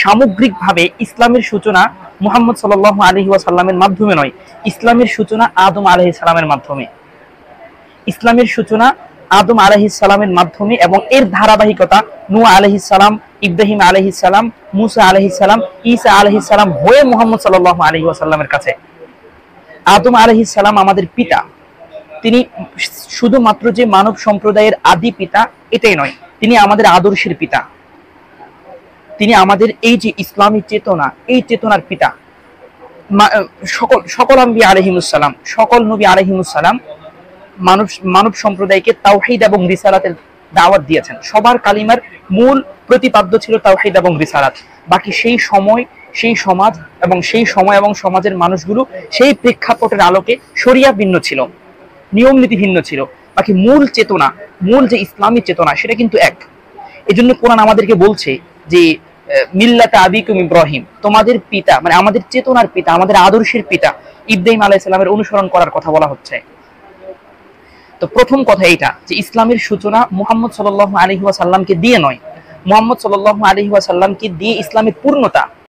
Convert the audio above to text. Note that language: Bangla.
সামগ্রিকভাবে ইসলামের সূচনা মুহাম্মদ সাল্লাল্লাহু আলাইহি ওয়াসাল্লামের মাধ্যমে নয়, ইসলামের সূচনা আদম আলাইহিস সালামের মাধ্যমে। ইসলামের সূচনা আদম আলাইহিস সালামের মাধ্যমে এবং এর ধারাবাহিকতা নূহ আলাইহিস সালাম, ইব্রাহিম আলাইহিস সালাম, মুসা আলাইহিস সালাম, ঈসা আলাইহিস সালাম হয়ে মুহাম্মদ সাল্লাল্লাহু আলাইহি ওয়াসাল্লামের কাছে। আদম আলাইহিস সালাম আমাদের পিতা, তিনি শুধুমাত্র যে মানব সম্প্রদায়ের আদি পিতা এটাই নয়, তিনি আমাদের আদর্শের পিতা, তিনি আমাদের এই যে ইসলামী চেতনা, এই চেতনার পিতা। সকল আম্বিয়া আলাইহিমুস সালাম, সকল নবী আলাইহিমুস সালাম মানব সম্প্রদায়কে তাওহীদ এবং রিসালাতের দাওয়াত দিয়েছেন। সবার কালিমার মূল প্রতিপাদ্য ছিল তাওহীদ এবং রিসালাত। বাকি সেই সময়, সেই সমাজ এবং সেই সময় এবং সমাজের মানুষগুলো সেই প্রেক্ষাপটের আলোকে শরিয়া ভিন্ন ছিল, নিয়ম নীতি ভিন্ন ছিল। বাকি মূল চেতনা, মূল যে ইসলামী চেতনা সেটা কিন্তু এক। এই জন্য কোরআন আমাদেরকে বলছে যে মিল্লাতা আবিকুম ইব্রাহিম, তোমাদের পিতা মানে আমাদের চেতনার পিতা, আমাদের আদর্শের পিতা ইব্রাহিম আলাইহিস সালামের অনুসরণ করার কথা বলা হচ্ছে। তো প্রথম কথা এইটা যে ইসলামের সূচনা মুহাম্মদ সাল্লাল্লাহু আলাইহি ওয়াসাল্লামকে দিয়ে নয়, মুহাম্মদ সাল্লাল্লাহু আলাইহি ওয়াসাল্লামকে দিয়ে ইসলামের পূর্ণতা